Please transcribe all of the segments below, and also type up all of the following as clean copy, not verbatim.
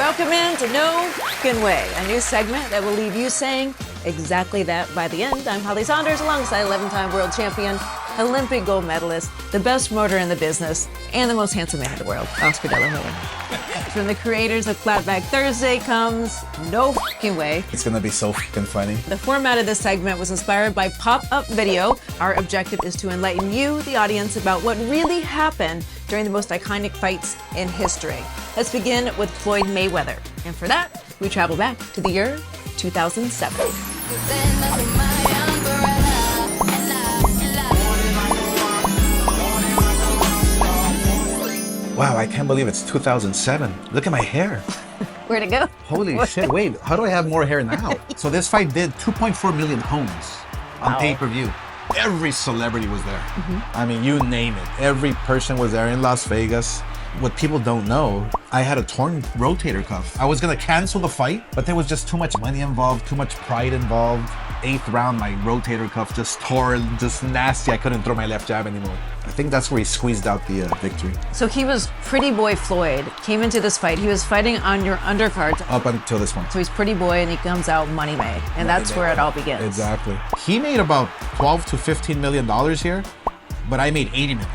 Welcome into No Fucking Way, a new segment that will leave you saying exactly that by the end. I'm Holly Sonders, alongside 11-time world champion, Olympic gold medalist, the best promoter in the business, and the most handsome man in the world, Oscar De La Hoya. From the creators of Flatback Thursday comes No Fucking Way. It's gonna be so fucking funny. The format of this segment was inspired by pop-up video. Our objective is to enlighten you, the audience, about what really happened during the most iconic fights in history. Let's begin with Floyd Mayweather. And for that, we travel back to the year 2007. Wow, I can't believe it's 2007. Look at my hair. Where'd it go? Holy shit, wait, how do I have more hair now? So this fight did 2.4 million homes on pay-per-view. Every celebrity was there. I mean, you name it. Every person was there in Las Vegas. What people don't know, I had a torn rotator cuff. I was gonna cancel the fight, but there was just too much money involved, too much pride involved. 8th round, my rotator cuff just tore, just nasty. I couldn't throw my left jab anymore. I think that's where he squeezed out the victory. So he was Pretty Boy Floyd, came into this fight. He was fighting on your undercard. Up until this one. So he's Pretty Boy and he comes out money made. And that's where it all begins. Exactly. He made about 12 to 15 million dollars here, but I made 80 million.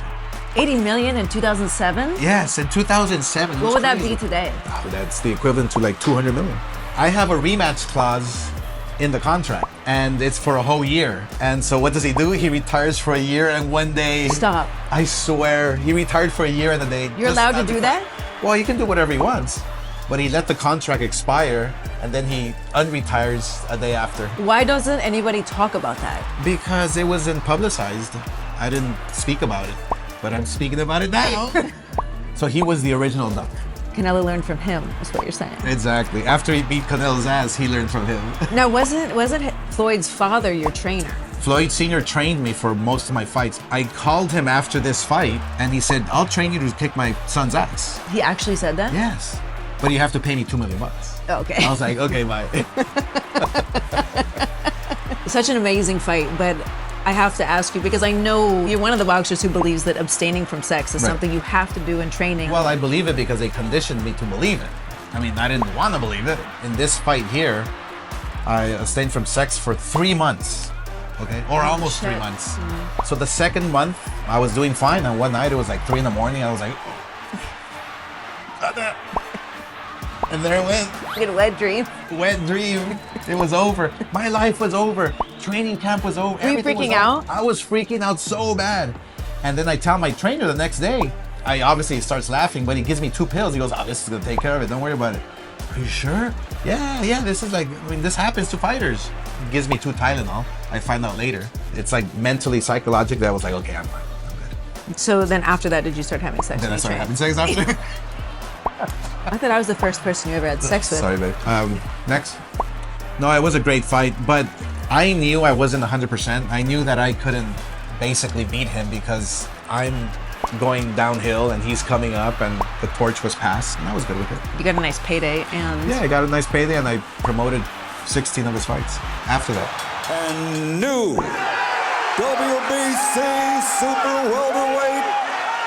80 million in 2007? Yes, in 2007. What would that be today? Oh, that's the equivalent to like 200 million. I have a rematch clause in the contract, and it's for a whole year. And so what does he do? He retires for a year, and one day... Stop. I swear, he retired for a year and a day. You're allowed to do that? Well, he can do whatever he wants. But he let the contract expire, and then he unretires a day after. Why doesn't anybody talk about that? Because it wasn't publicized. I didn't speak about it, but I'm speaking about it now. So he was the original duck. Canelo learned from him, is what you're saying. Exactly. After he beat Canelo's ass, he learned from him. Now, wasn't Floyd's father your trainer? Floyd Sr. trained me for most of my fights. I called him after this fight, and he said, I'll train you to kick my son's ass. He actually said that? Yes. But you have to pay me $2 million. Okay. I was like, okay, bye. Such an amazing fight, but I have to ask you, because I know you're one of the boxers who believes that abstaining from sex is something you have to do in training. Well, I believe it because they conditioned me to believe it. I mean, I didn't want to believe it. In this fight here, I abstained from sex for 3 months, okay? Or almost 3 months. So the second month, I was doing fine, and one night it was like 3 in the morning, I was like, oh. And there it went. You had a wet dream. Wet dream. It was over. My life was over. Training camp was over. Were you Everything freaking was out? over. I was freaking out so bad. And then I tell my trainer the next day, he starts laughing, but he gives me 2 pills. He goes, oh, this is gonna take care of it. Don't worry about it. Are you sure? Yeah, this is like, I mean, this happens to fighters. He gives me 2 Tylenol. I find out later. It's like mentally, psychologically, I was like, okay, I'm fine. I'm good. So then after that, did you start having sex? Then I started having sex after. I thought I was the first person you ever had sex with. Sorry, babe. Next. No, it was a great fight, but I knew I wasn't 100%. I knew that I couldn't basically beat him because I'm going downhill and he's coming up and the torch was passed, and I was good with it. You got a nice payday, and... Yeah, I got a nice payday, and I promoted 16 of his fights after that. And new WBC Super Welterweight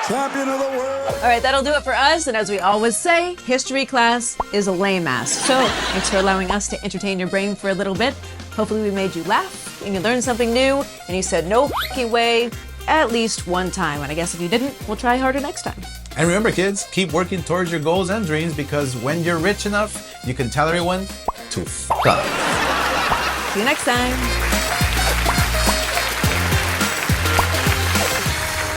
Champion of the World. All right, that'll do it for us. And as we always say, history class is a lame ass. So thanks for allowing us to entertain your brain for a little bit. Hopefully we made you laugh and you learned something new and you said no fucking way at least one time. And I guess if you didn't, we'll try harder next time. And remember, kids, keep working towards your goals and dreams, because when you're rich enough, you can tell everyone to fuck up. See you next time.